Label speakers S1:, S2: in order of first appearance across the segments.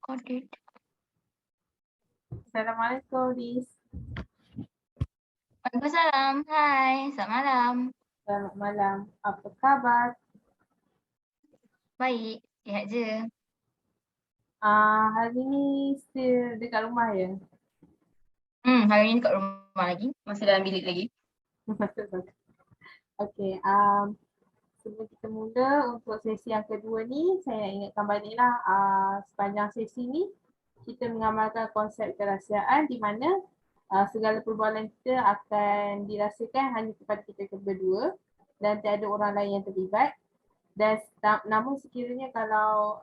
S1: Recorded.
S2: Assalamualaikum, Liz.
S1: Waalaikumsalam. Hai, selamat malam.
S2: Selamat malam. Apa khabar?
S1: Baik, sihat je.
S2: Hari ni still dekat rumah ya?
S1: Hari ni kat rumah lagi. Masih dalam bilik lagi.
S2: Okay. Sebelum kita mula untuk sesi yang kedua ni, saya ingatkan baliklah sepanjang sesi ni kita mengamalkan konsep kerahsiaan di mana segala perbualan kita akan dirahsiakan hanya kepada kita berdua dan tiada orang lain yang terlibat. Dan namun sekiranya kalau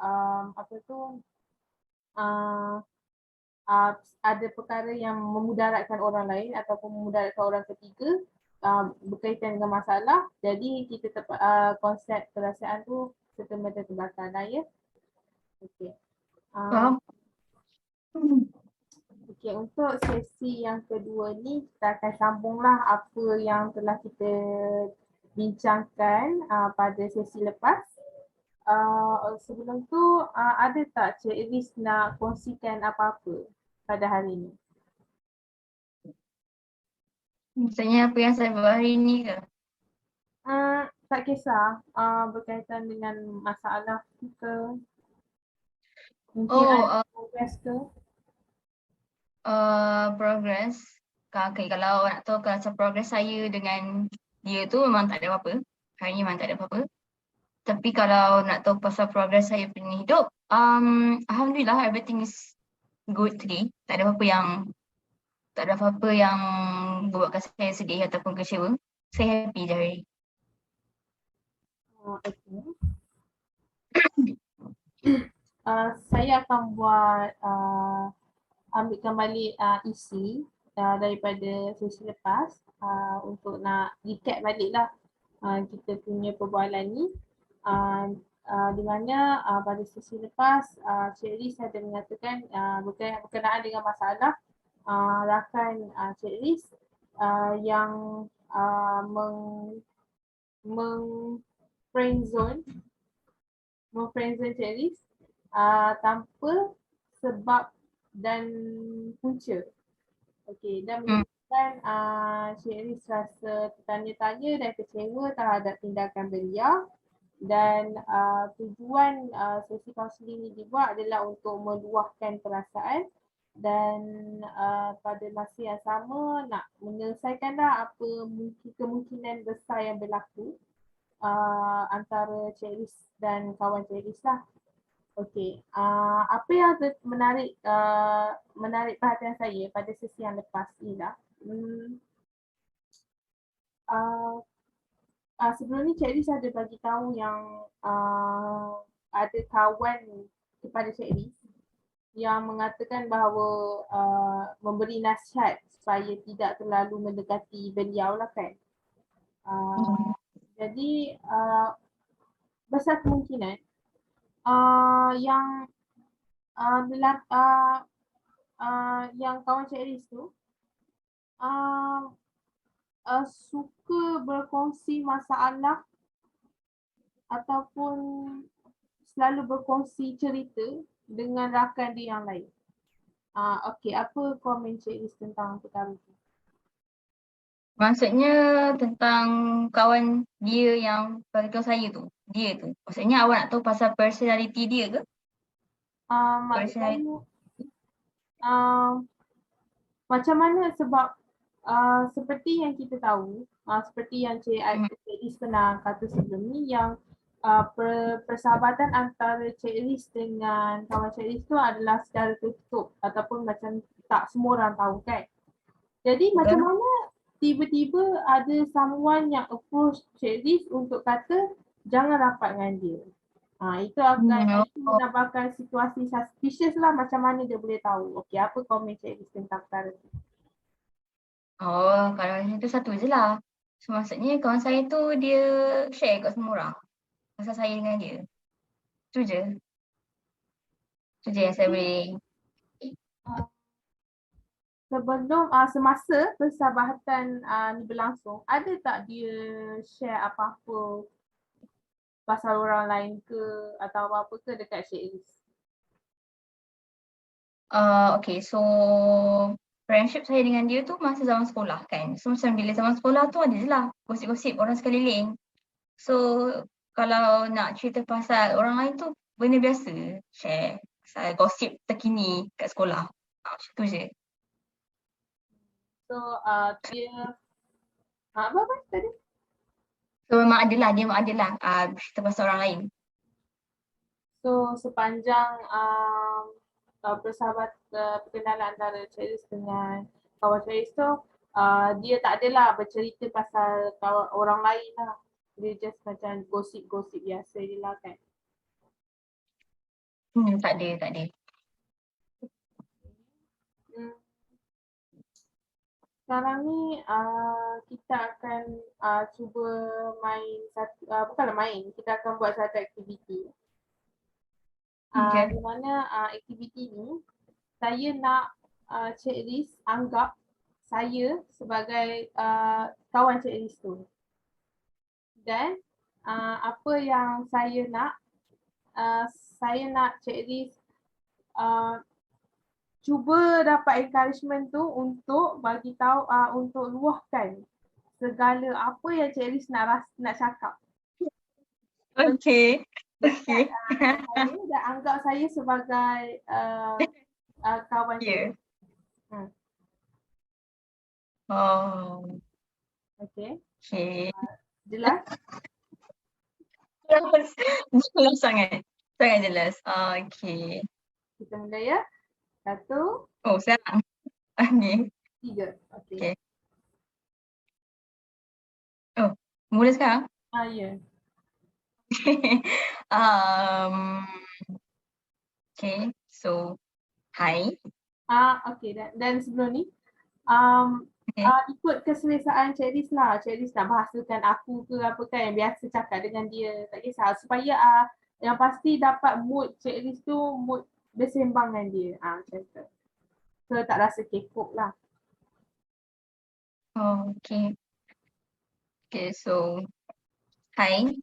S2: ada perkara yang memudaratkan orang lain ataupun memudaratkan orang ketiga berkaitan dengan masalah, jadi kita konsep kerahsiaan tu serta-merta terbakar lah ya. Okey.
S1: Faham?
S2: Okey, untuk sesi yang kedua ni kita akan sambunglah apa yang telah kita bincangkan pada sesi lepas. Sebelum tu ada tak Cik Iris nak kongsikan apa-apa pada hari ini?
S1: Maksudnya apa yang saya buat hari ni ke?
S2: Tak kisah berkaitan dengan masalah ke, mungkin ada progress ke?
S1: Progress. Okay, kalau nak tahu macam progress saya dengan dia tu memang tak ada apa-apa. Hari ni memang tak ada apa-apa. Tapi kalau nak tahu pasal progress saya punya hidup, Alhamdulillah everything is good today. Tak ada apa-apa yang buatkan saya sedih ataupun kecewa. Saya happy je hari ni.
S2: Saya akan buat ambilkan balik isi daripada sesi lepas untuk nak recap baliklah kita punya perbualan ni. Di mana pada sesi lepas Cik Riz ada mengatakan berkenaan dengan masalah rakan Cik Riz yang friendzone Cik Riz tanpa sebab dan punca. Okey, dan menyebabkan Cik Riz rasa tertanya-tanya dan kecewa terhadap tindakan beliau. Dan tujuan sesi kaunseling ini dibuat adalah untuk meluahkan perasaan dan pada masa yang sama nak menyelesaikanlah apa kemungkinan besar yang berlaku antara Cik Riz dan kawan Cik Riz lah. Okey, apa yang menarik perhatian saya pada sesi yang lepas ni lah. Sebelum ni Cik Riz ada bagi tahu yang ada kawan kepada Cik Riz yang mengatakan bahawa memberi nasihat supaya tidak terlalu mendekati beliau lah kan. Jadi besar kemungkinan yang kawan Cik Riz tu suka berkongsi masalah ataupun selalu berkongsi cerita dengan rakan dia yang lain. Okey, apa komen Cik Riz tentang perkara itu?
S1: Maksudnya tentang kawan dia yang beritahu saya tu. Dia tu. Maksudnya awak nak tahu pasal personality dia ke?
S2: Maksudnya macam mana sebab seperti yang kita tahu, seperti yang Cik Riz pernah kata sebelum ni yang persahabatan antara Cik Riz dengan kawan Cik Riz tu adalah secara tertutup ataupun macam tak semua orang tahu kan. Jadi macam mana tiba-tiba ada someone yang approach Cik Riz untuk kata jangan rapat dengan dia. Itu akan menambahkan situasi suspicious lah macam mana dia boleh tahu. Okey, apa komen Cik Riz tentang perkara tu?
S1: Kalau itu satu je lah. So, maksudnya kawan saya tu dia share kat semua orang pasal saya dengan dia. Itu je. Itu je yang saya boleh.
S2: Sebelum semasa persahabatan ni berlangsung, ada tak dia share apa-apa pasal orang lain ke atau apa-apa ke dekat Cik Riz?
S1: Okay, so friendship saya dengan dia tu masa zaman sekolah kan. So macam bila zaman sekolah tu ada je lah gosip-gosip orang sekeliling. So kalau nak cerita pasal orang lain tu benda biasa, share pasal gosip terkini kat sekolah. Macam tu je.
S2: So dia apa tadi?
S1: So memang adalah, dia memang adalah cerita pasal orang lain.
S2: So sepanjang perkenalan antara Cheris dengan kawan Cheris tu dia tak adalah bercerita pasal kawan orang lain lah. Dia just macam gosip-gosip biasa je lah kan.
S1: Tak ada, tak ada.
S2: Hmm. Sekarang ni kita akan cuba main satu, bukanlah main, kita akan buat satu aktiviti.
S1: Okay.
S2: Di mana aktiviti ni saya nak Cik Riz anggap saya sebagai kawan Cik Riz tu. Dan apa yang saya nak Cik Riz cuba dapat encouragement tu untuk bagi tahu untuk luahkan segala apa yang Cik Riz nak cakap.
S1: Okay. Okay.
S2: Saya dan anggap saya sebagai kawan Cik
S1: Yeah.
S2: Riz.
S1: Oh.
S2: Okay.
S1: Okay.
S2: Jelas?
S1: Jelas sangat. Sangat jelas. Okay.
S2: Kita mula ya. 1,
S1: Oh, sekarang. Okay.
S2: 3. Okay.
S1: Okay. Oh, mula sekarang?
S2: Ya.
S1: Okay. So, hi.
S2: Okay. Dan sebelum ni,
S1: Okay.
S2: ikut keselesaan Cik Riz lah. Cik Riz nak bahasakan aku ke apa kan yang biasa cakap dengan dia. Tak kisah. Supaya yang pasti dapat mood Cik Riz tu, mood bersembang dengan dia. Macam tu. So tak rasa kekok lah.
S1: Oh, okay. Okay, so, hi.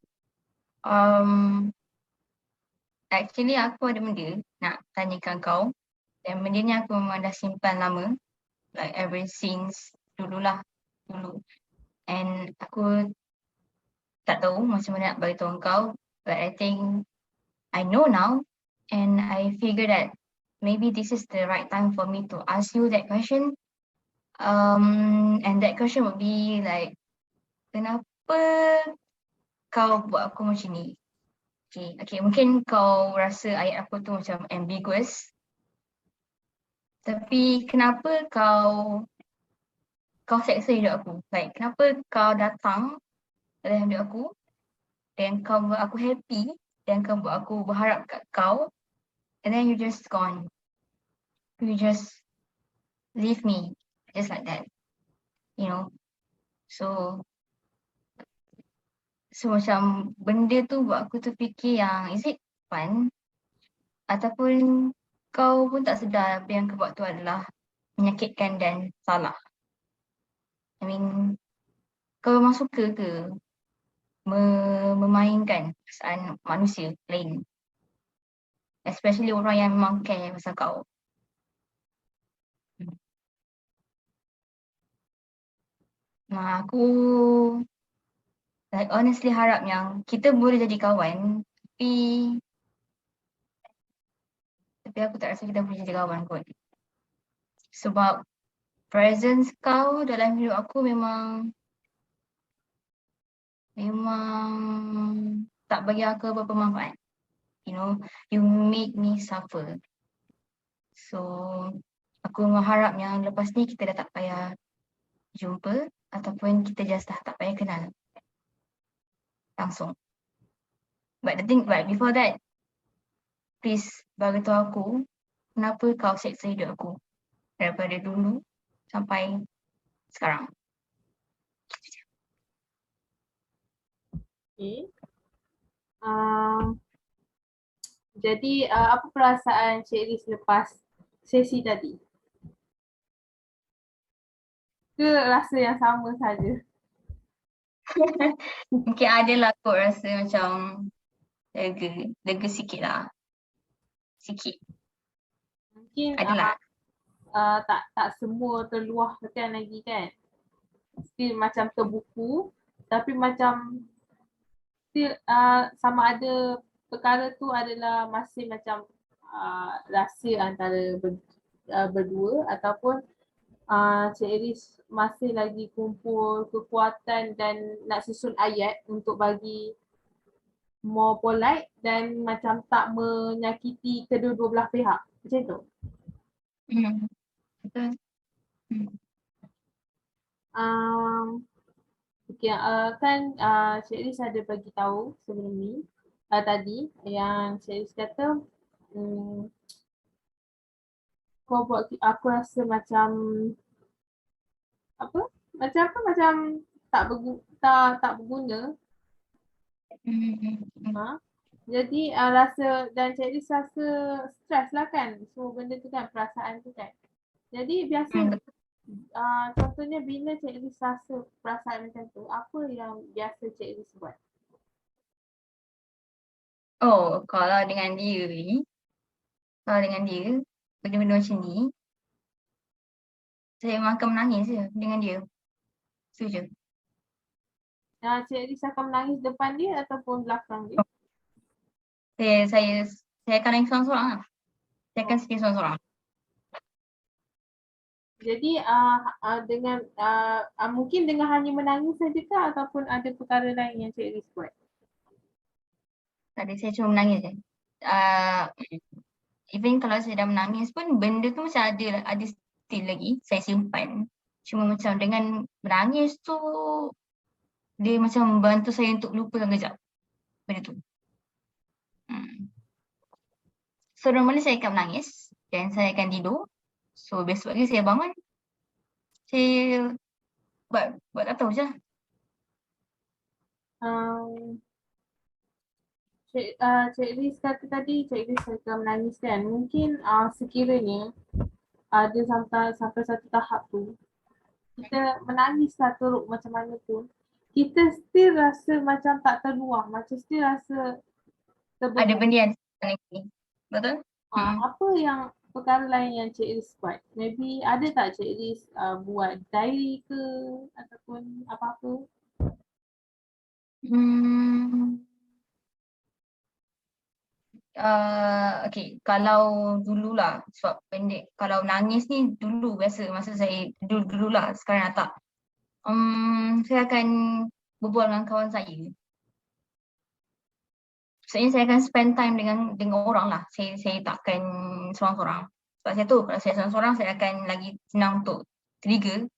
S1: Actually aku ada benda nak tanyakan kau. Dan benda ni aku memang dah simpan lama. Like ever since dulu. And aku tak tahu macam mana nak beritahu kau. But I think I know now. And I figure that maybe this is the right time for me to ask you that question. And that question would be like, kenapa kau buat aku macam ni? Okay, mungkin kau rasa ayat aku tu macam ambiguous. Tapi kenapa kau seksa hidup aku? Like, kenapa kau datang dalam hidup aku dan kau buat aku happy dan kau buat aku berharap kat kau and then you just gone. You just leave me just like that. You know? So macam benda tu buat aku terfikir yang is it fun? Ataupun kau pun tak sedar apa yang kau buat tu adalah menyakitkan dan salah. I mean, kau memang suka ke memainkan perasaan manusia lain? Especially orang yang memang care pasal kau. Nah, aku like honestly harap yang kita boleh jadi kawan, tapi aku tak rasa kita boleh jadi kawan kot. Sebab presence kau dalam hidup aku memang tak bagi aku apa-apa manfaat. You know, you make me suffer. So, aku mengharap yang lepas ni kita dah tak payah jumpa ataupun kita just dah tak payah kenal langsung. But before that, please beritahu aku kenapa kau seksa hidup aku daripada dulu sampai sekarang.
S2: Okay. Jadi apa perasaan Cik Riz lepas sesi tadi? Ke rasa yang sama saja?
S1: Mungkin adalah kot rasa macam lega sikit lah. Sikit.
S2: Mungkin
S1: Adalah.
S2: tak semua terluahkan lagi kan. Still macam terbuku tapi macam still sama ada perkara tu adalah masih macam rahsia antara berdua ataupun Cik Iris masih lagi kumpul kekuatan dan nak susun ayat untuk bagi more polite dan macam tak menyakiti kedua-dua belah pihak. Macam tu.
S1: Betul.
S2: Okay, kan Cik Iris ada bagi tahu sebelum ni tadi yang Cik Iris kata kau buat aku rasa macam apa? Macam tak berguna. Jadi rasa dan Cik Iris rasa stres lah kan. So benda tu kan, perasaan tu kan. Jadi biasa contohnya bila Cik Iris rasa perasaan macam tu, apa yang biasa Cik Iris buat?
S1: Oh, kalau dengan dia benda-benda macam ni, saya memang akan menangis je dengan dia. Itu je.
S2: Cik Iris akan menangis depan dia ataupun belakang dia?
S1: Saya akan nangis seorang-seorang lah. Saya akan sedih seorang-seorang.
S2: Jadi dengan mungkin dengan hanya menangis saja ke ataupun ada perkara lain yang Cik Iris buat?
S1: Tadi saya cuma menangis je. Even kalau saya dah menangis pun benda tu macam ada still lagi saya simpan. Cuma macam dengan menangis tu dia macam membantu saya untuk lupakan kejap benda tu. So normally saya akan menangis dan saya akan tidur. So besok pagi saya bangun, saya buat tak tahu je.
S2: Cik Iris kata tadi Cik Iris akan menangis kan. Mungkin sekiranya ada sampai satu tahap tu kita menangis lah teruk macam mana pun, kita still rasa macam tak terluah, macam still rasa
S1: Ada
S2: terbeban.
S1: benda yang lagi. Betul?
S2: Apa yang perkara lain yang Cik Iris buat? Maybe ada tak Cik Iris buat diary ke ataupun apa-apa?
S1: Okay, kalau dululah sebab pendek, kalau nangis ni dulu biasa masa saya dululah, sekarang dah tak. Saya akan berbual dengan kawan saya. Maksudnya saya akan spend time dengan orang lah. Saya takkan seorang-seorang. Sebab saya tahu kalau saya seorang-seorang saya akan lagi senang untuk teringat.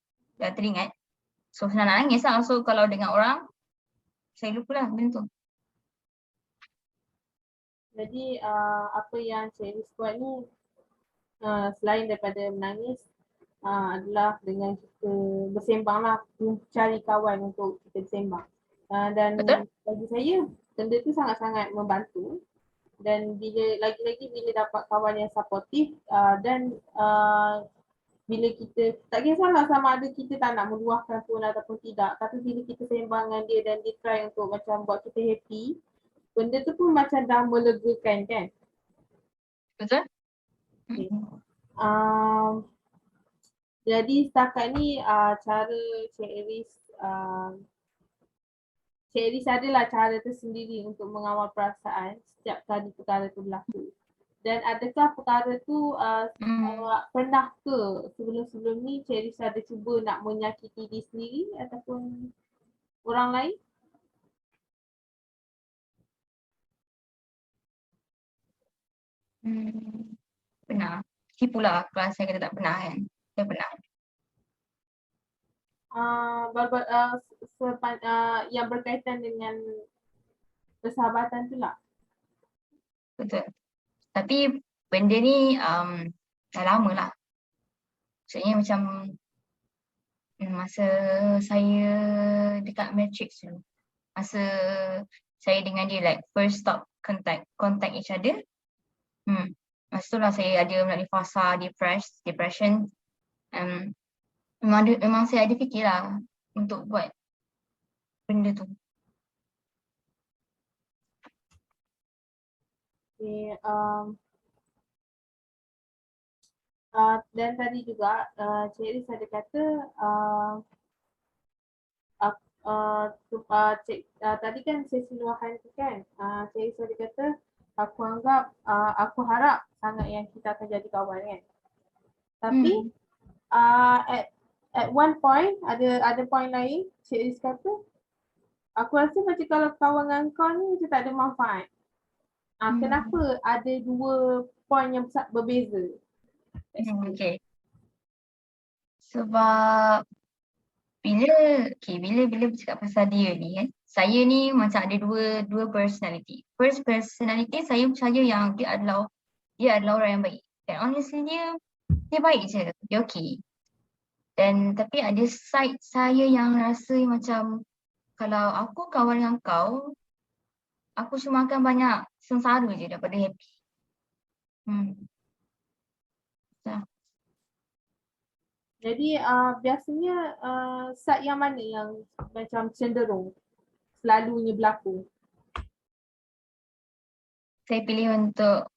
S1: So senang nak nangis lah. So kalau dengan orang, saya lupalah benda tu.
S2: Jadi apa yang Cik Iris buat ni selain daripada menangis adalah dengan kita bersembang lah, cari kawan untuk kita bersembang. Dan
S1: Betul?
S2: bagi saya benda tu sangat-sangat membantu dan lagi-lagi bila dapat kawan yang supportive dan bila kita tak kisahlah sama ada kita tak nak meluahkan pun ataupun tidak, tapi bila kita sembang dengan dia dan dia try untuk macam buat kita happy, benda tu pun macam dah melegakan kan.
S1: Betul?
S2: Okay. Jadi setakat ni cara Cik Iris Cik Iris adalah cara tersendiri untuk mengawal perasaan setiap kali perkara tu berlaku. Dan adakah perkara tu pernah ke sebelum-sebelum ni Cik Iris ada cuba nak menyakiti diri sendiri ataupun orang lain?
S1: Pernah. Tipulah kalau saya kata tak pernah kan. Saya pernah.
S2: Yang berkaitan dengan persahabatan tu lah.
S1: Betul. Tapi benda ni dah lama lah. Maksudnya macam masa saya dekat Matrix tu. Masa saya dengan dia like first stop contact each other. Masa tu lah saya ada melalui fasa depression. Memang saya ada fikir lah untuk buat benda tu.
S2: Okay, Dan tadi juga Cik Riz ada kata tadi kan sesi luahan tu kan, Cik Riz ada kata aku anggap aku harap sangat yang kita akan jadi kawan kan. Tapi at one point ada point lain Cik Riz kata aku rasa macam kalau kawan dengan kau ni macam tak ada manfaat. Kenapa ada dua point yang berbeza?
S1: Okay. Sebab bila bercakap pasal dia ni kan, saya ni macam ada dua personality. First personality, saya percaya yang dia adalah orang yang baik. Dan honestly dia baik je, dia okay. Dan tapi ada side saya yang rasa macam kalau aku kawan dengan kau, aku cuma akan banyak sengsara je daripada happy.
S2: Jadi biasanya side yang mana yang macam cenderung selalunya berlaku?
S1: Saya pilih untuk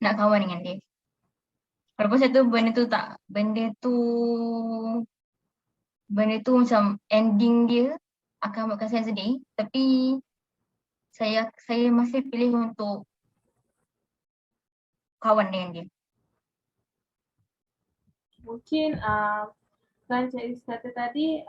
S1: nak kawan dengan dia. Walaupun saya tahu benda tu macam ending dia akan buatkan saya sedih, tapi saya masih pilih untuk kawan dengan dia.
S2: Mungkin kan Cik Riz kata tadi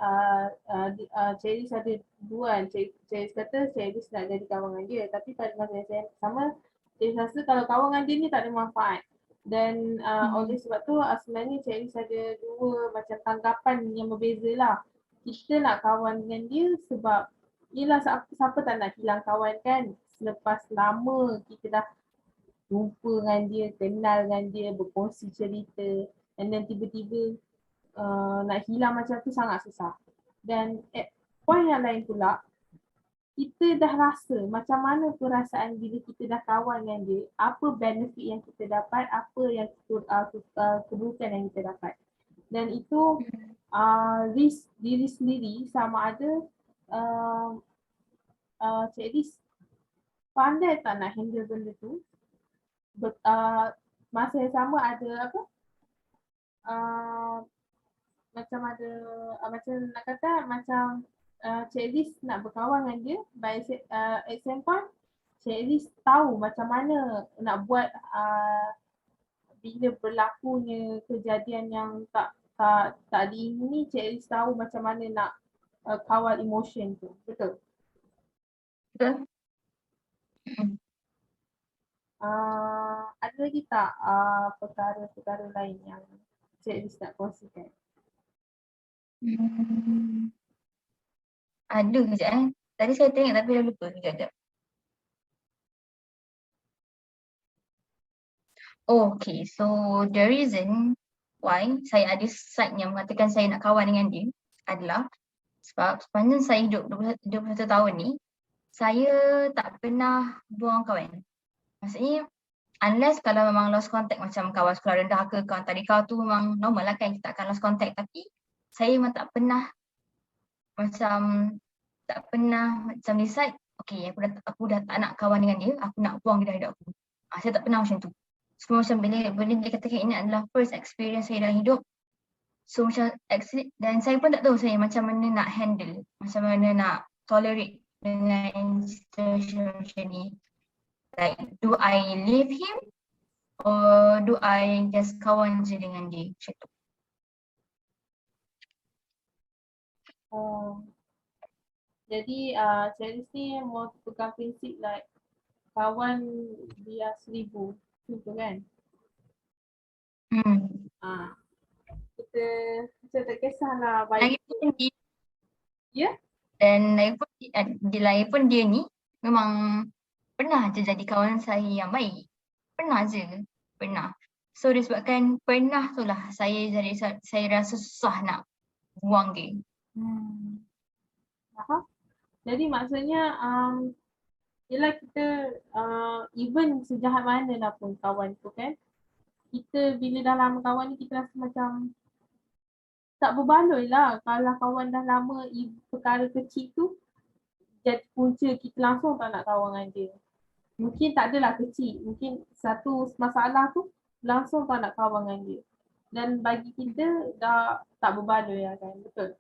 S2: Cik Riz ada dua kan. Cik Riz kata Cik Riz nak jadi kawan dengan dia, tapi pada masa yang sama Cik Riz rasa kalau kawan dengan dia ni tak ada manfaat. Dan oleh sebab tu sebenarnya Cik Riz ada dua macam tanggapan yang berbeza lah. Kita nak kawan dengan dia sebab yelah siapa tak nak hilang kawan kan. Selepas lama kita dah jumpa dengan dia, kenal dengan dia, berkongsi cerita, and then tiba-tiba nak hilang macam tu sangat susah. Dan at point yang lain pula, kita dah rasa macam mana perasaan bila kita dah kawan dengan dia, apa benefit yang kita dapat, apa yang keburukan yang kita dapat. Dan itu risk diri sendiri sama ada Cik Riz pandai tak nak handle benda tu. Masa yang sama ada apa? Macam ada macam nak kata macam Cik Riz nak berkawan dengan dia, by at same point Cik Riz tahu macam mana nak buat bila berlakunya kejadian yang tak diingini. Cik Riz tahu macam mana nak kawal emotion tu. Betul?
S1: Betul?
S2: Ada lagi tak perkara-perkara lain yang Cik Riz nak kongsikan?
S1: Ada kejap Tadi saya tengok tapi dah lupa kejap. Okay, so the reason why saya ada side yang mengatakan saya nak kawan dengan dia adalah sebab sepanjang saya hidup 21 tahun ni, saya tak pernah buang kawan. Maksudnya, unless kalau memang lost contact macam kawan sekolah rendah ke kawan tadika tu memang normal lah kan, kita akan lost contact. Tapi saya memang tak pernah decide, okay aku dah tak nak kawan dengan dia, aku nak buang dia dari hidup aku. Saya tak pernah macam tu. Semua macam benda dia katakan ini adalah first experience saya dalam hidup. So macam dan saya pun tak tahu saya macam mana nak handle, macam mana nak tolerate dengan situasi macam ni. Like, do I leave him or do I just kawan je dengan dia macam tu?
S2: Jadi Cik Riz ni mau pegang prinsip like kawan biar 1000. Betul kan? Kita tak kisahlah baik. Ya?
S1: Dan lagipun dia ni memang pernah je jadi kawan saya yang baik. Pernah. So disebabkan pernah tu lah saya rasa susah nak buang dia.
S2: Jadi maksudnya yelah kita even sejahat mana lah pun kawan tu kan, kita bila dah lama kawan ni kita rasa macam tak berbaloi lah kalau kawan dah lama perkara kecil tu jadi punca kita langsung tak nak kawan dengan dia. Mungkin tak adalah kecil, mungkin satu masalah tu langsung kau nak kawan dengan dia. Dan bagi kita dah tak berbaloi lah kan, betul?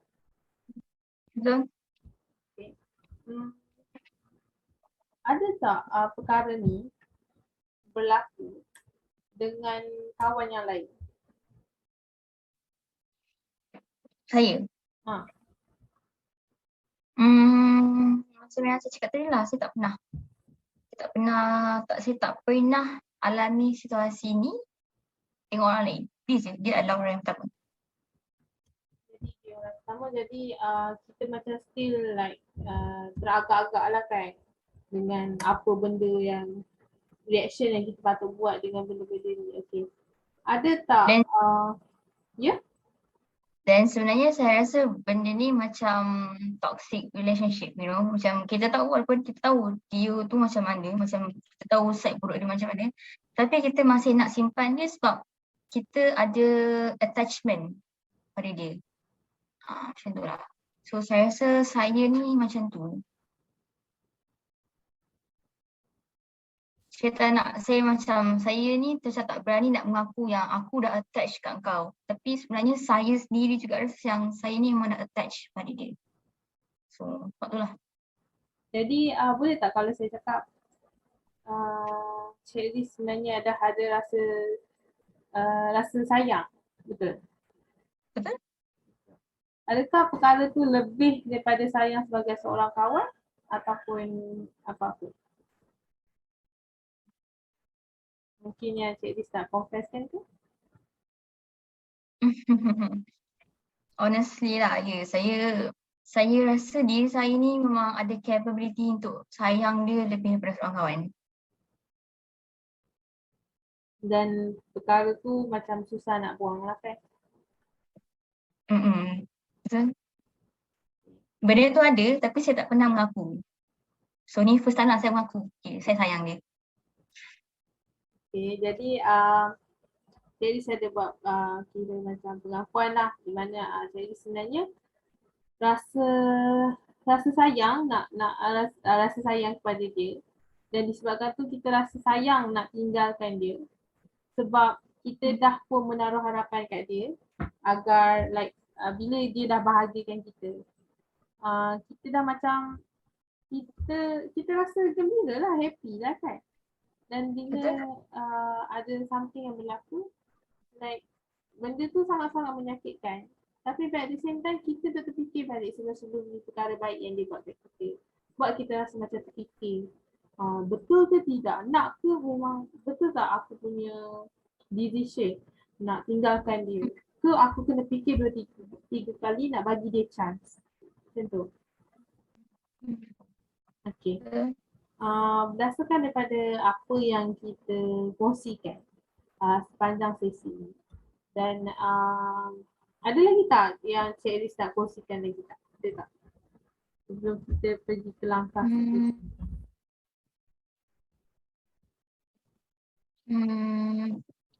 S1: Betul?
S2: Okay. Ada tak perkara ni berlaku dengan kawan yang lain?
S1: Saya?
S2: Ha.
S1: Macam yang saya cakap tadi lah, saya tak pernah alami situasi ni tengok orang lain. Dia adalah orang yang pertama.
S2: Jadi dia orang pertama, jadi kita macam still like teragak-agak lah kan dengan apa benda yang reaction yang kita patut buat dengan benda-benda ni. Okay. Ada tak ya?
S1: Dan sebenarnya saya rasa benda ni macam toxic relationship, you know. Macam kita tahu, walaupun kita tahu dia tu macam mana, macam kita tahu side buruk dia macam mana, tapi kita masih nak simpan dia sebab kita ada attachment pada dia. Macam tu lah. So saya rasa saya ni macam tu. Saya ni macam tak berani nak mengaku yang aku dah attach kat kau. Tapi sebenarnya saya sendiri juga rasa yang saya ni memang nak attach pada dia. So, sebab tu lah.
S2: Jadi boleh tak kalau saya cakap Cik Liz sebenarnya ada rasa sayang, betul?
S1: Betul?
S2: Adakah perkara tu lebih daripada sayang sebagai seorang kawan ataupun apa-apa? Mungkin yang Cik Liz nak confesskan tu?
S1: Honestly lah, ya. Saya rasa diri saya ni memang ada capability untuk sayang dia lebih daripada seorang kawan.
S2: Dan perkara tu macam susah nak buang lah kan?
S1: Betul? Benda tu ada tapi saya tak pernah mengaku. So ni first time lah saya mengaku. Okay, saya sayang dia.
S2: Okay, jadi saya ada buat kira macam pengakuan lah di mana jadi sebenarnya rasa sayang rasa sayang kepada dia, dan disebabkan tu kita rasa sayang nak tinggalkan dia sebab kita dah pun menaruh harapan kat dia agar like bila dia dah bahagiakan kita, kita dah macam kita rasa gembira lah, happy lah kan. Dan bila ada something yang berlaku, like benda tu sangat-sangat menyakitkan. Tapi at the same time kita dah terfikir balik sebelum perkara baik yang dia buat kat kita. Sebab kita rasa macam terfikir, betul ke tidak? Nak ke memang betul tak aku punya decision nak tinggalkan dia? Ke aku kena fikir 2-3 kali nak bagi dia chance? Macam tu. Okay. Berdasarkan daripada apa yang kita kongsikan sepanjang sesi ini, dan ada lagi tak yang Cik Liz nak kongsikan lagi tak? Ada tak? Sebelum kita pergi ke langkah seterusnya.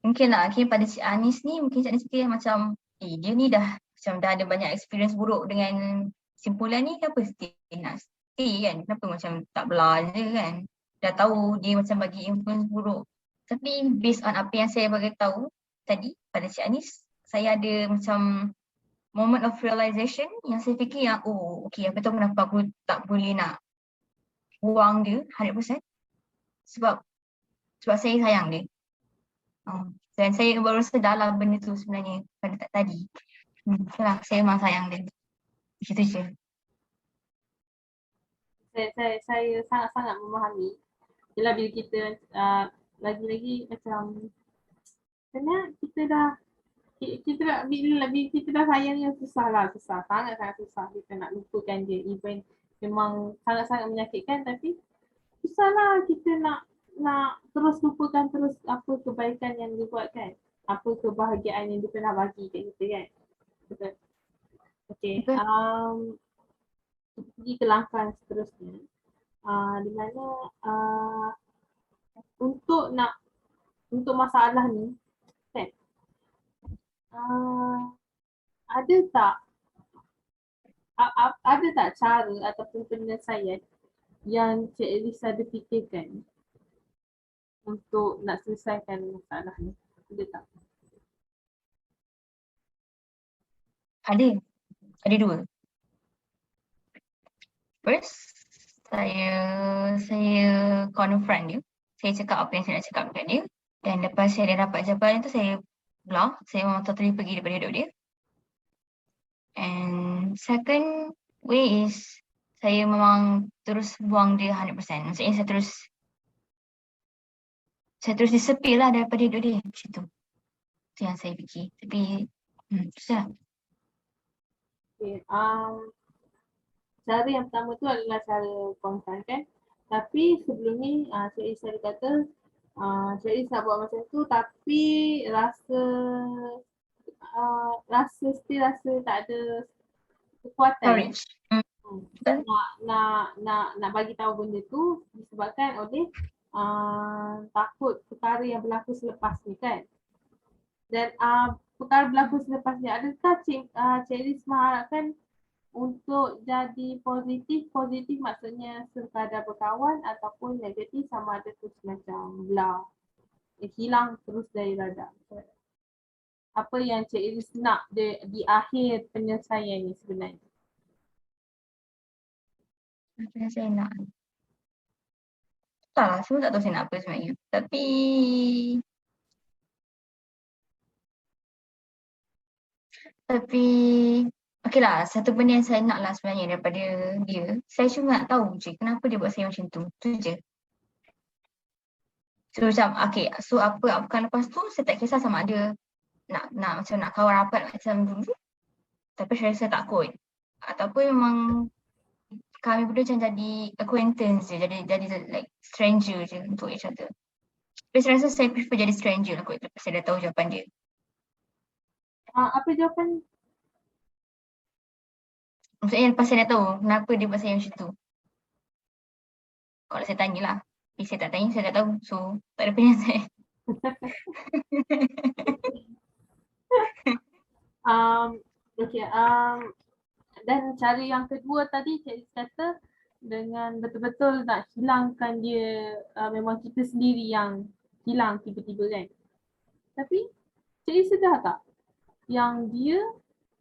S1: Mungkin lah, pada Cik Anis ni, mungkin Cik Anis fikir macam, dia ni dah ada banyak experience buruk dengan simpulan ni, kenapa still nak stay kan? Kenapa macam tak belah je kan? Dah tahu dia macam bagi influence buruk. Tapi based on apa yang saya bagi tahu tadi pada Cik Anis, saya ada macam moment of realization yang saya fikir yang, okay, apa tahu kenapa aku tak boleh nak buang dia 100%. Sebab saya sayang dia. Dan saya baru sedar lah benda tu sebenarnya pada tadi. Itulah, saya memang sayang dia. Itu je.
S2: Saya sangat-sangat memahami. Yelah bila kita lagi-lagi macam sebenarnya bila kita dah sayang yang susah, sangat-sangat susah kita nak lupakan dia. Even memang sangat-sangat menyakitkan, tapi susahlah kita nak terus lupakan terus apa kebaikan yang dia buat kan, apa kebahagiaan yang dia pernah bagi kat kita kan. Betul. Okay. Kita pergi ke langkah seterusnya, di mana untuk masalah ni kan, ada tak cara ataupun penyelesaian yang Cik Liz ada fikirkan untuk nak selesaikan masalah ni? Ada tak?
S1: Ada dua. First, saya confront dia. Saya cakap apa yang saya nak cakap dekat dia. Dan lepas saya dah dapat jawapan tu, saya block. Saya memang totally pergi daripada hidup dia. And second way is saya memang terus buang dia 100%. Maksudnya saya terus disappear lah daripada hidup dia. Macam tu. Itu yang saya fikir. Tapi susah.
S2: Okay. Cara yang pertama tu adalah cara confront kan. Tapi sebelum ni Cik Iris ada kata Cik Iris nak buat macam tu tapi rasa tak ada kekuatan.
S1: Courage. Betul?
S2: Nak bagi tahu benda tu disebabkan oleh takut perkara yang berlaku selepas ni kan. Dan perkara berlaku selepas ni, adakah Cik Iris mengharapkan untuk jadi positif maksudnya sekadar berkawan ataupun negatif sama ada tu macam belah, hilang terus dari radar. Apa yang Cik Iris nak di akhir penyelesaian ni sebenarnya?
S1: Apa yang saya nak? Tak lah, semua tak tahu saya nak apa sebenarnya. Tapi okey lah, satu benda yang saya nak lah sebenarnya daripada dia. Saya cuma nak tahu je kenapa dia buat saya macam tu. Tu je. So macam okey, so apa bukan lepas tu saya tak kisah sama ada nak macam nak kawan rapat macam dulu. Tapi saya rasa takut. Ataupun memang kami berdua macam jadi acquaintance je, jadi like stranger je untuk each other. Tapi saya rasa saya prefer jadi stranger lah kot lepas saya dah tahu jawapan dia.
S2: Apa jawapan?
S1: Maksudnya lepas saya dah tahu kenapa dia buat saya macam tu. Kalau saya tanyalah. Tapi saya tak tanya, saya tak tahu. So, tak ada penyelesaian.
S2: Okay, dan cara yang kedua tadi Cik Iris kata dengan betul-betul nak hilangkan dia, memang kita sendiri yang hilang tiba-tiba kan. Tapi Cik Iris sedar tak yang dia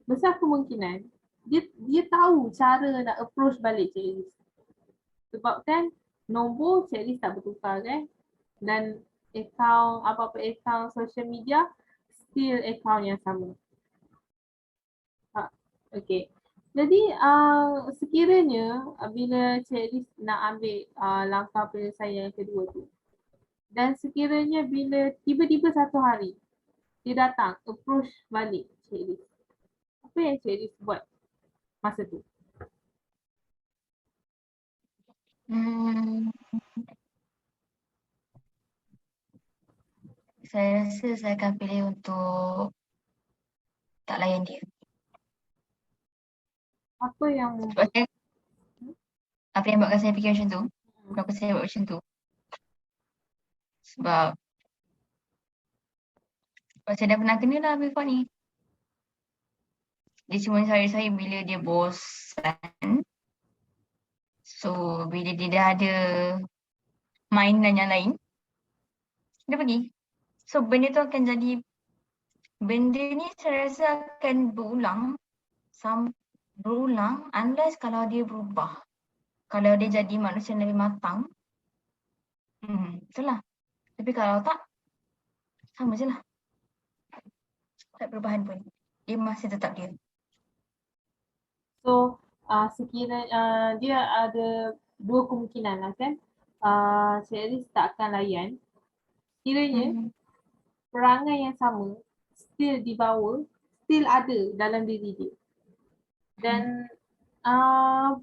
S2: besar kemungkinan dia tahu cara nak approach balik Cik Iris. Sebab kan nombor Cik Iris tak bertukar kan, dan apa-apa akaun social media still akaun yang sama. Okay. Jadi sekiranya bila Cik Iris nak ambil langkah penyelesaian yang kedua tu, dan sekiranya bila tiba-tiba satu hari dia datang approach balik Cik Iris, apa yang Cik Iris buat masa tu?
S1: Saya rasa saya akan pilih untuk tak layan dia.
S2: Apa yang
S1: Sebab apa yang buatkan saya fikir macam tu? Kenapa saya buat macam tu? Sebab saya dah pernah kena lah before ni. Dia cuma cari saya bila dia bosan. So, bila dia dah ada mainan yang lain, dia pergi. So, benda tu akan jadi, benda ni saya rasa akan berulang unless kalau dia berubah. Kalau dia jadi manusia yang lebih matang, betul lah. Tapi kalau tak, sama je lah. Tak ada perubahan pun. Dia masih tetap dia.
S2: So sekiranya dia ada dua kemungkinan lah kan. Cik Iris tak akan layan. Kiranya perangai yang sama still dibawa, still ada dalam diri dia. Dan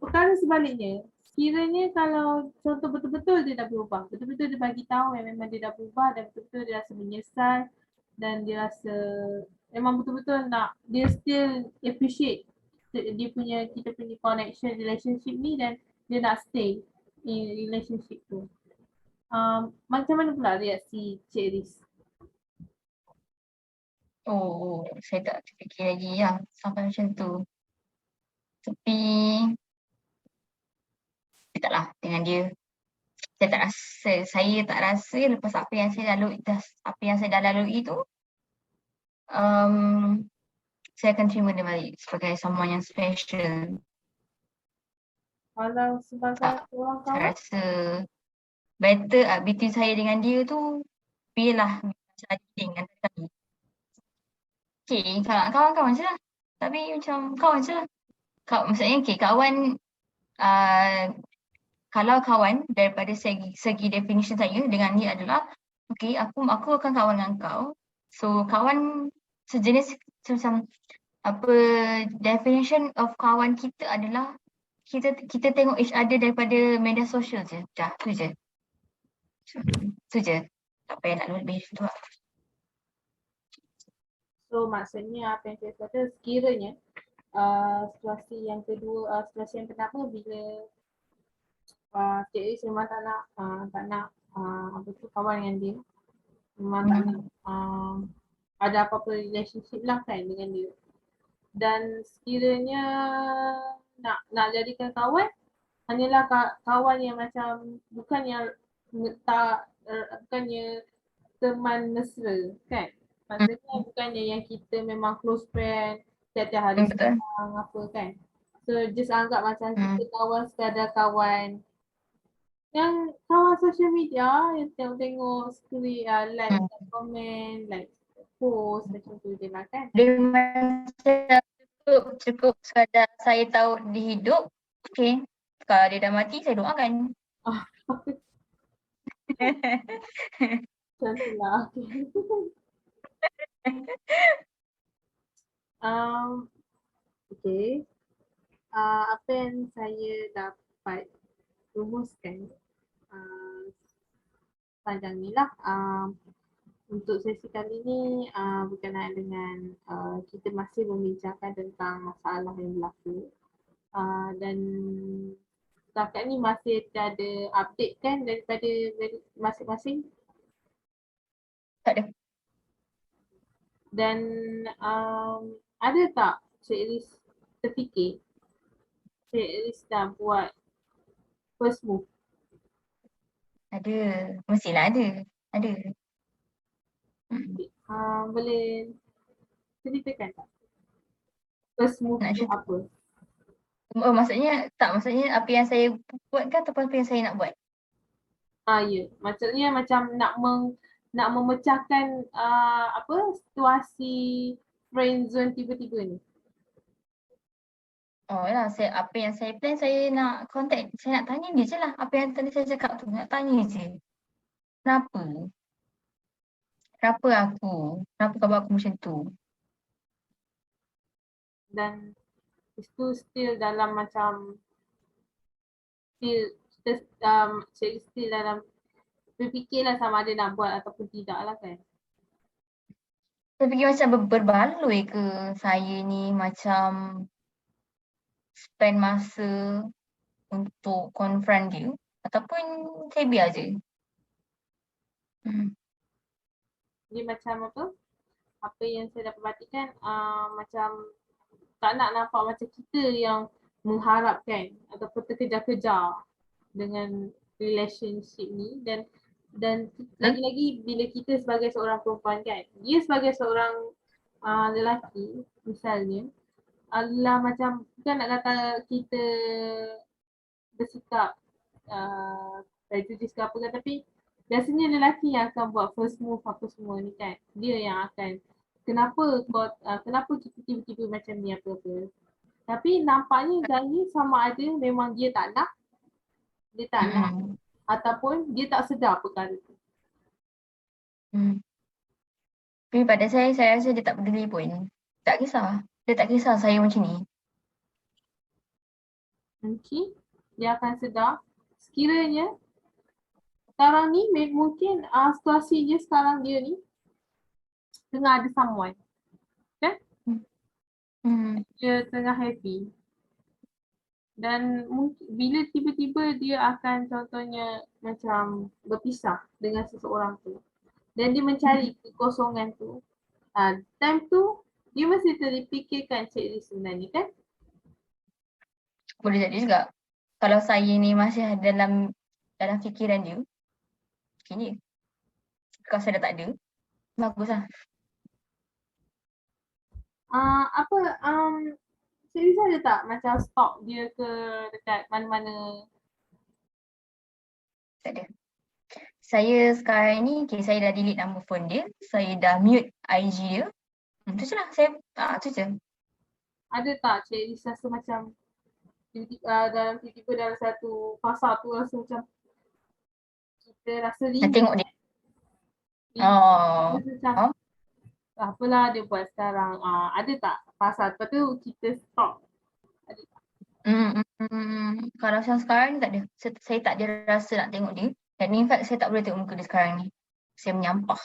S2: perkara sebaliknya, kiranya kalau contoh betul-betul dia dah berubah, betul-betul dia bagi tahu yang memang dia dah berubah dan betul-betul dia rasa menyesal dan dia rasa memang betul-betul nak, dia still appreciate kita punya connection, relationship ni, dan dia nak stay in relationship tu. Macam mana pula reaksi Cik Iris?
S1: Saya tak terfikir lagi lah sampai macam tu. Tapi taklah dengan dia. Saya tak rasa lepas apa yang saya dah lalui tu, saya akan terima dia balik sebagai someone yang special.
S2: Kalau sebagai orang
S1: Saya
S2: kawan,
S1: rasa better between saya dengan dia tu pilihlah macam ading antara kami. Okay, kalau nak kawan-kawan je lah. Tapi macam kawan je lah. Maksudnya kawan, kalau kawan daripada segi definition saya dengan dia adalah, okay, aku akan kawan dengan kau. So kawan sejenis macam apa, definition of kawan kita adalah kita tengok each other daripada media sosial je. Dah, tu je. Tu je. Tak payah nak lebih tu lah.
S2: so maksudnya apa yang saya kata sekiranya situasi yang kedua, situasi yang pertama bila Cik Is memang tak nak apa tu kawan dengan dia, memang tak nak ada apa-apa relationship lah kan dengan dia. Dan sekiranya nak jadikan kawan, hanyalah kawan yang macam bukannya bukannya teman mesra kan. Maksudnya bukannya yang kita memang close friend tiap-tiap hari
S1: Betul.
S2: sekarang apa kan. So just anggap macam kita kawan sekadar kawan yang kawan social media yang tengok screen, like, komen, like post macam tu je lah kan.
S1: Dia macam cukup sekadar saya tahu dia hidup. Okay. Kalau dia dah mati, saya doakan.
S2: Macam tu lah. Okay. Apa yang saya dapat rumuskan panjang ni lah. Untuk sesi kali ni berkenaan dengan kita masih membincangkan tentang masalah yang berlaku. Dan setakat ni masih ada update kan daripada masing-masing?
S1: Tak ada.
S2: Dan ada tak Cik Iris terfikir Cik Iris dah buat first move?
S1: Ada. Mestilah ada. Ada.
S2: Boleh ceritakan tak? First move
S1: Nak
S2: tu
S1: cerita.
S2: apa?
S1: Maksudnya apa yang saya buat kan ataupun apa yang saya nak buat?
S2: Ya. Maksudnya macam nak memecahkan situasi friend zone tiba-tiba ni.
S1: Oh lah, apa yang saya plan, saya nak contact, saya nak tanya dia je lah. Apa yang tadi saya cakap tu, nak tanya je. Kenapa? Kenapa kau buat aku macam tu?
S2: Dan itu still dalam macam still dalam berfikirlah sama ada nak buat ataupun tidak lah kan.
S1: Saya fikir macam berbaloi ke saya ni macam spend masa untuk confront dia ataupun saya biar je.
S2: Dia macam apa? Apa yang saya dapat perhatikan macam tak nak nampak macam kita yang mengharapkan ataupun terkejar-kejar dengan relationship ni. Dan lagi-lagi bila kita sebagai seorang perempuan kan, dia sebagai seorang lelaki misalnya adalah macam bukan nak kata kita bersikap prejudice ke apa kan, tapi biasanya lelaki yang akan buat first move apa semua ni kan. Dia yang akan kenapa kita tiba-tiba macam ni apa-apa. Tapi nampaknya gaya sama ada memang dia tak nak ataupun dia tak sedar perkara tu.
S1: Tapi pada saya rasa dia tak peduli pun. Tak kisah. Dia tak kisah saya macam ni.
S2: Okay. Dia akan sedar sekiranya sekarang ni mungkin situasi dia sekarang dia ni tengah ada someone. Kan? Dia tengah happy. Dan bila tiba-tiba dia akan contohnya macam berpisah dengan seseorang tu. Dan dia mencari kekosongan tu. Time tu dia mesti terfikirkan Cik Ri sebenarnya kan?
S1: Boleh jadi juga. Kalau saya ni masih dalam fikiran dia, okay je. Kalau saya dah tak ada, bagus lah.
S2: Apa Cik Lisa ada tak macam stalk dia ke dekat mana-mana?
S1: Tak ada. Saya sekarang ni, okay, saya dah delete nombor phone dia. Saya dah mute IG dia. Tu je lah. Tu je.
S2: Ada tak Cik Lisa rasa macam tiba-tiba dalam satu fasa tu rasa macam kita rasa
S1: Saya
S2: rindu,
S1: tengok dia.
S2: rindu macam
S1: Oh.
S2: apalah dia buat sekarang. Ada tak fasa lepas tu kita stop? Ada tak?
S1: Kalau yang sekarang ni tak ada. Saya tak ada rasa nak tengok dia. Dan in fact saya tak boleh tengok muka dia sekarang ni. Saya menyampah.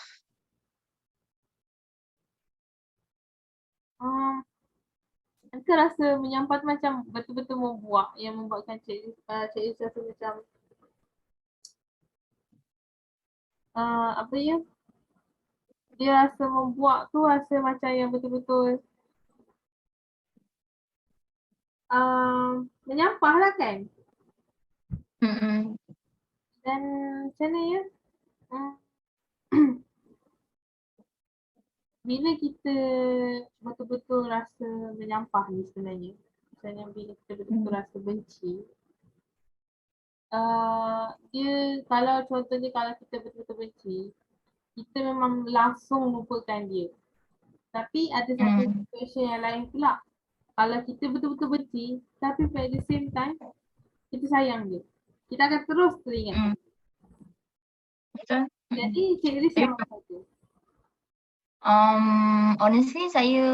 S2: Saya rasa menyampah tu macam betul-betul membuat yang membuatkan Cik Lisa rasa macam apa ya, dia rasa membuat tu rasa macam yang betul-betul menyampah lah kan.
S1: Mm-mm.
S2: Dan macam mana ya, bila kita betul-betul rasa menyampah ni sebenarnya, misalnya bila kita betul-betul rasa benci, dia kalau contohnya kalau kita betul-betul benci, kita memang langsung lupakan dia. Tapi ada satu situation yang lain pula. Kalau kita betul-betul benci, tapi at the same time, kita sayang dia. Kita akan terus teringat dia.
S1: Betul.
S2: Jadi Cik Riz yang mana tu?
S1: Honestly saya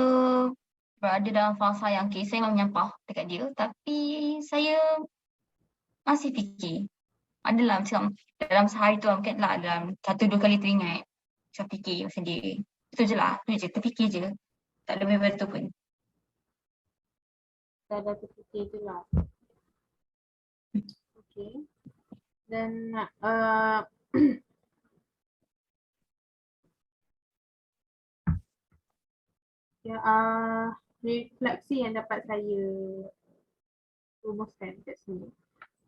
S1: berada dalam fasa yang saya memang menyampah dekat dia. Tapi saya masih fikir. Adalah macam dalam sehari tu mungkin lah dalam 1-2 kali teringat. Macam fikir sendiri. Itu je lah. Itu je. Terfikir je. Tak lebih daripada tu pun.
S2: Dah terfikir tu lah. Okay. Dan ya, refleksi yang dapat saya rumuskan kat sini.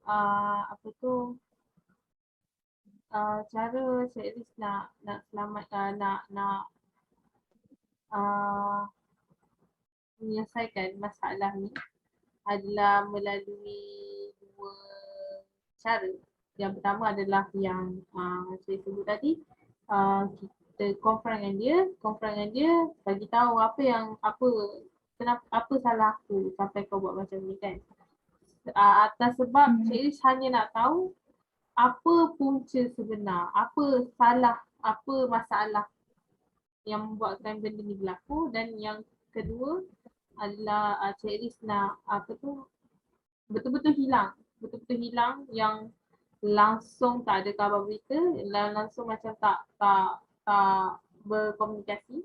S2: Apa tu, cara Cik Riz nak selamat, nak menyelesaikan masalah ni adalah melalui dua cara. Yang pertama adalah yang saya sebut tadi, kita confront dengan dia, bagi tahu kenapa, apa salah aku sampai kau buat macam ni kan. Atas sebab Cik Riz hanya nak tahu apa punca sebenar, apa salah, apa masalah yang membuatkan benda ni berlaku. Dan yang kedua adalah Cik Riz nak betul-betul hilang yang langsung tak ada khabar berita, langsung macam tak berkomunikasi,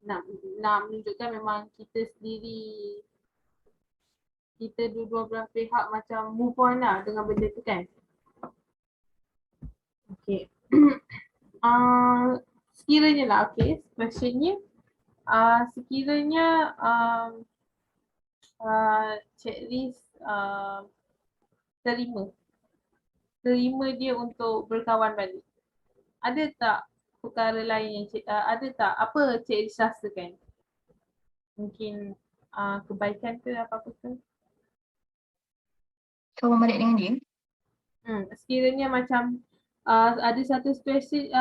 S2: nak menunjukkan memang kita sendiri, kita dua-dua belah pihak macam move on lah dengan benda tu kan. Okay. Sekiranya lah, okay, questionnya, sekiranya Cik Riz terima dia untuk berkawan balik, ada tak perkara lain yang ada tak apa Cik Riz rasakan? Mungkin kebaikan ke apa-apa ke?
S1: Kawan balik dengan dia.
S2: Sekiranya macam ada satu situasi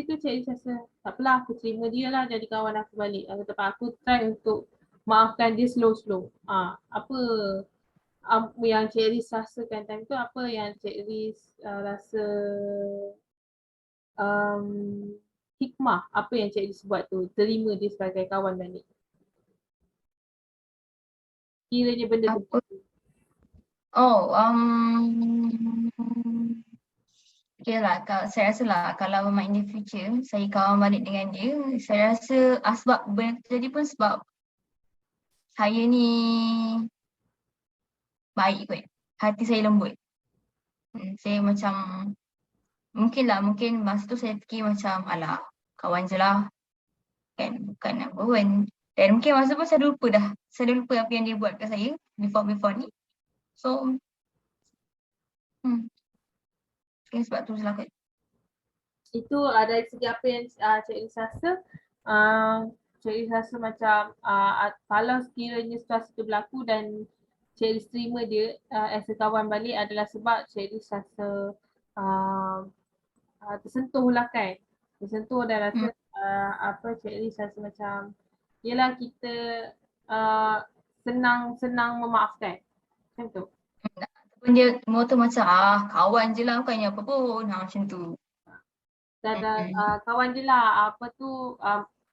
S2: tu Cik Riz rasa tak apalah, aku terima dia lah jadi kawan aku balik. Aku try untuk maafkan dia slow-slow. Apa yang Cik Riz rasakan time tu, apa yang Cik Riz rasa hikmah, apa yang Cik Riz buat tu, terima dia sebagai kawan balik. Kiranya benda tu.
S1: Okay lah, saya rasa lah kalau memang in the future saya kawan balik dengan dia, saya rasa sebab benda terjadi pun sebab saya ni baik kot, hati saya lembut. Saya macam mungkin masa tu saya fikir macam alah kawan je lah kan, bukan apa pun. Dan mungkin masa tu saya dah lupa apa yang dia buat kat saya before ni. So sebab tu je lah kot.
S2: Itu dari segi apa yang Cik Riz rasa. Cik Iris rasa macam kalau sekiranya situasi tu berlaku dan Cik Iris terima dia as a kawan balik adalah sebab Cik Iris rasa tersentuh lah kan. Tersentuh dan rasa Cik Iris rasa macam yelah kita senang memaafkan. Macam tu.
S1: Ataupun dia semua tu macam kawan je lah, bukannya apa pun. Macam tu.
S2: Dan kawan je lah apa tu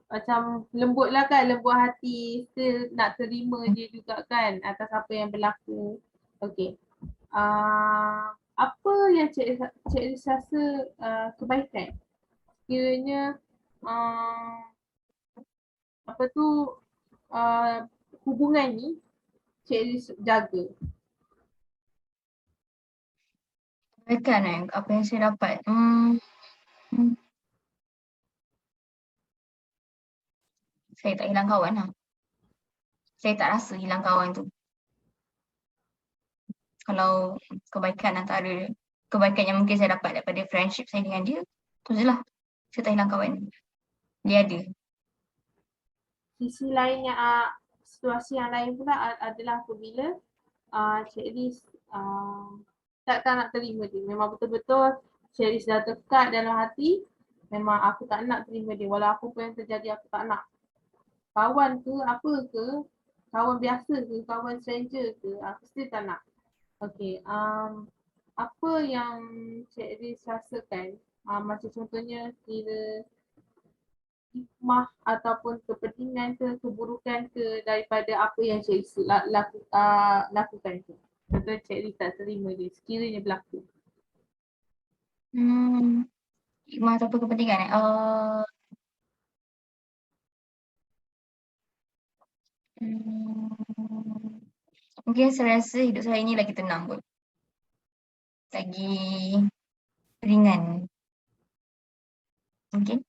S2: macam lembut lah kan, lembut hati, still nak terima dia juga kan atas apa yang berlaku. Okay. Apa yang Cik Iris rasa kebaikan? Kiranya apa tu hubungan ni Cik Iris jaga.
S1: Kebaikan apa yang saya dapat? Saya tak hilang kawan lah. Saya tak rasa hilang kawan tu. Kalau kebaikan yang mungkin saya dapat daripada friendship saya dengan dia, tu je lah. Saya tak hilang kawan. Dia ada.
S2: Sisi lainnya situasi yang lain pula adalah apabila Cik Iris tak nak terima dia. Memang betul-betul Cik Iris dah dekat dalam hati, memang aku tak nak terima dia. Walau apa pun yang terjadi aku tak nak. Kawan ke apa ke, kawan biasa ke, kawan stranger ke, aku still tak nak. Okay, apa yang Cik Iris rasakan, macam contohnya kira hikmah ataupun kepentingan ke, keburukan ke daripada apa yang Cik Iris lakukan tu. Contohnya Cik Iris tak terima dia, sekiranya berlaku.
S1: Hikmah atau kepentingan mungkin saya rasa hidup saya ni lagi tenang kot. Lagi ringan. Mungkin.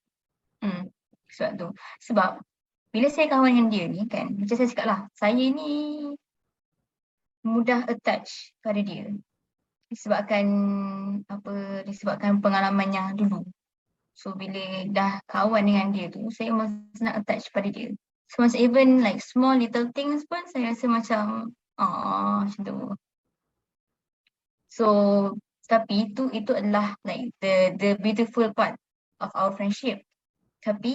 S1: Sebab tu. Sebab bila saya kawan dengan dia ni kan, macam saya cakap lah, saya ni mudah attach pada dia. Disebabkan pengalaman yang dulu. So bila dah kawan dengan dia tu, saya memang senang attach pada dia. So macam even like small little things pun saya rasa macam macam tu. So tapi itu adalah like the beautiful part of our friendship. Tapi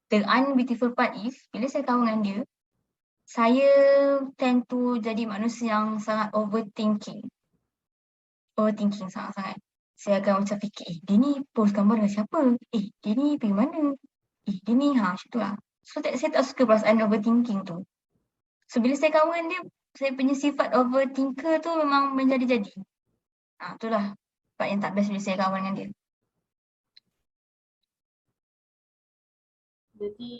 S1: the unbeautiful part is bila saya kawan dengan dia, saya tend to jadi manusia yang sangat overthinking sangat-sangat. Saya akan macam fikir, dia ni post gambar dengan siapa? Dia ni pergi mana? Dia ni macam tu lah. So saya tak suka perasaan overthinking tu. So bila saya kawan dia, saya punya sifat overthinker tu memang menjadi-jadi. Itulah part yang tak best bila saya kawan dengan dia.
S2: Jadi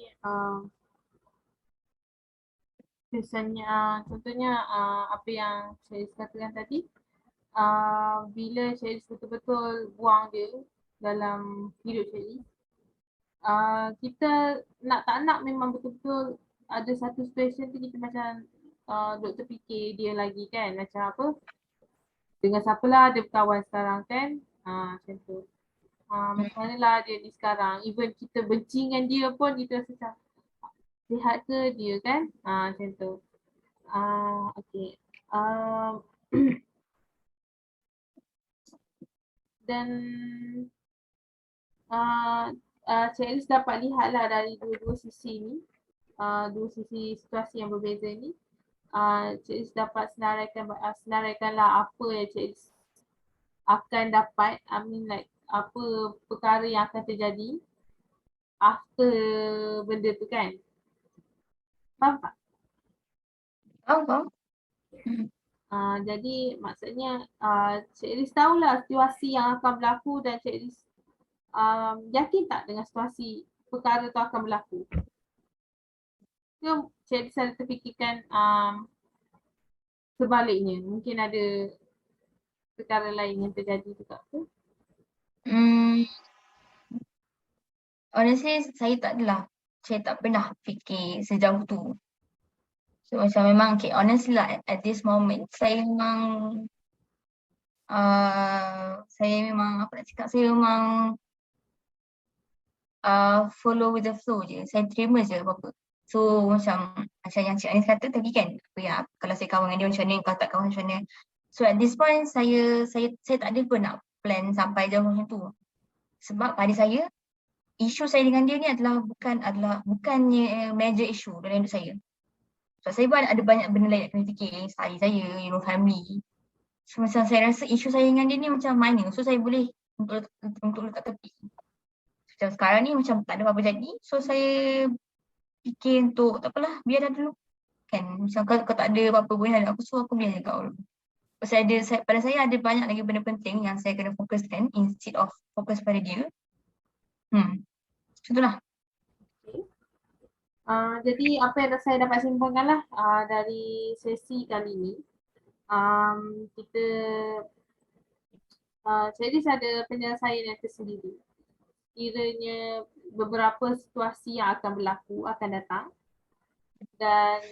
S2: misalnya contohnya apa yang saya katakan tadi, bila Cik Iris betul-betul buang dia dalam hidup Cik Iris, kita nak tak nak memang betul-betul ada satu situation tu kita macam duk terfikir dia lagi kan, macam apa, dengan siapalah dia berkawan sekarang kan, macam tu. Macam mana lah dia ni sekarang, even kita benci dengan dia pun kita rasa macam sihat ke dia kan, macam tu. Okay. Dan Cik Iris dapat lihatlah dari dua-dua sisi ni, dua sisi situasi yang berbeza ni. Cik Iris dapat senaraikanlah apa yang Cik Iris akan dapat, like apa perkara yang akan terjadi after benda tu kan. Faham tak?
S1: Faham?
S2: Jadi maksudnya Cik Iris tahulah situasi yang akan berlaku dan Cik Iris yakin tak dengan situasi perkara tu akan berlaku. So Cik Iris ada terfikirkan sebaliknya, mungkin ada perkara lain yang terjadi juga tu.
S1: Honestly saya tak pernah fikir sejauh tu. So macam memang honestly lah at this moment saya memang saya memang follow with the flow je. Saya terima je apa-apa. So macam yang Cik Anis kata tadi kan, kalau saya kawan dengan dia macam ni, kalau tak kawan macam mana. So at this point saya tak ada pun nak plan sampai jauh macam tu. Sebab pada saya, isu saya dengan dia ni bukannya major issue dalam hidup saya. So saya pun ada banyak benda lain nak kena fikir, study saya, family. So macam saya rasa isu saya dengan dia ni macam minor. So saya boleh untuk letak tepi. Macam sekarang ni macam tak ada apa-apa jadi. So saya fikir untuk tak apalah, biar dah dulu. Kan macam kalau tak ada apa-apa pun yang aku suruh, aku biar je kau. Pada saya ada banyak lagi benda penting yang saya kena fokuskan instead of fokus pada dia. Itulah.
S2: Jadi apa yang saya dapat simpulkan lah dari sesi kali ni, kita Ceris ada penyelesaian yang tersendiri. Kiranya beberapa situasi yang akan berlaku akan datang dan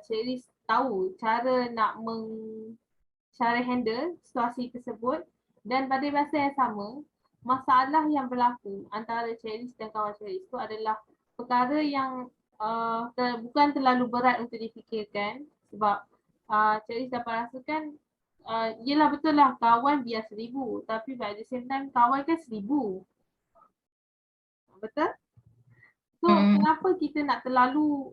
S2: Ceris tahu cara nak cara handle situasi tersebut, dan pada masa yang sama masalah yang berlaku antara Ceris dan kawan Ceris itu adalah perkara yang bukan terlalu berat untuk difikirkan, sebab Ceris dapat rasakan yelah betul lah kawan biar 1000, tapi by the same time kawan kan 1000. Betul? So kenapa kita nak terlalu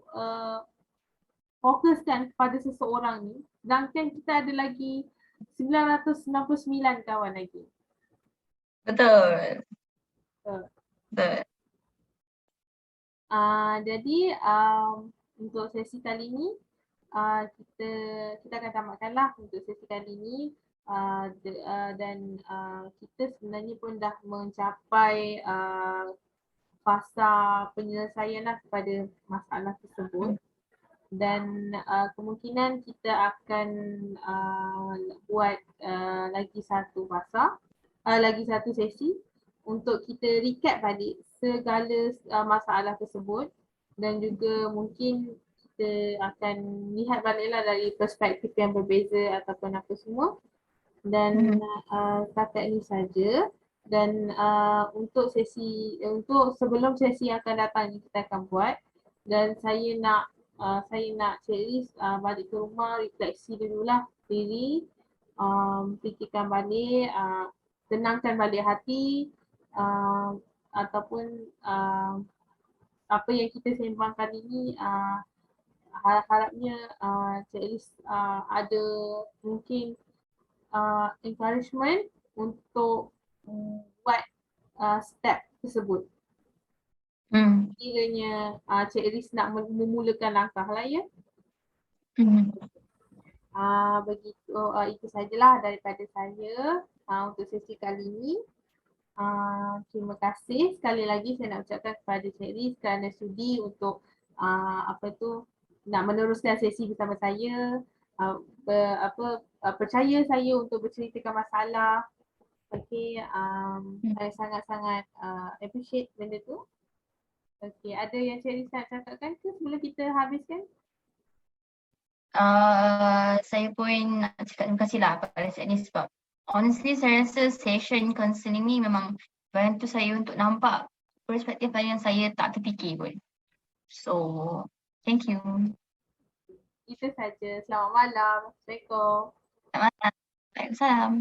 S2: fokuskan kepada seseorang ni, sedangkan kita ada lagi 999 kawan lagi.
S1: Betul.
S2: Jadi untuk sesi kali ni kita akan tamatkanlah untuk sesi kali ni, dan kita sebenarnya pun dah mencapai fasa penyelesaian lah kepada masalah tersebut, dan kemungkinan kita akan buat lagi satu fasa, lagi satu sesi untuk kita recap balik segala masalah tersebut, dan juga mungkin kita akan lihat baliklah dari perspektif yang berbeza ataupun apa semua. Dan setakat ini saja, dan untuk sebelum sesi yang akan datang ni kita akan buat, dan saya nak Ceris balik ke rumah, refleksi dululah diri, fikirkan balik, tenangkan balik hati, ataupun apa yang kita sembangkan ini, harapnya Ceris ada mungkin encouragement untuk buat step tersebut. Kiranya Cik Riz nak memulakan langkah lah ya. Begitu, itu sajalah daripada saya untuk sesi kali ini. Terima kasih sekali lagi saya nak ucapkan kepada Cik Riz kerana sudi untuk nak meneruskan sesi bersama saya, percaya saya untuk berceritakan masalah. Okay, saya sangat-sangat appreciate benda tu. Okay, ada yang Cik Riz nak cakapkan ke sebelum kita habiskan?
S1: Saya pun nak cakap terima kasih lah kepada Cik Anis sebab honestly saya rasa session counselling ni memang bantu saya untuk nampak perspektif lain yang saya tak terfikir pun. So, thank you.
S2: Itu saja. Selamat malam. Assalamualaikum.
S1: Selamat malam. Waalaikumsalam.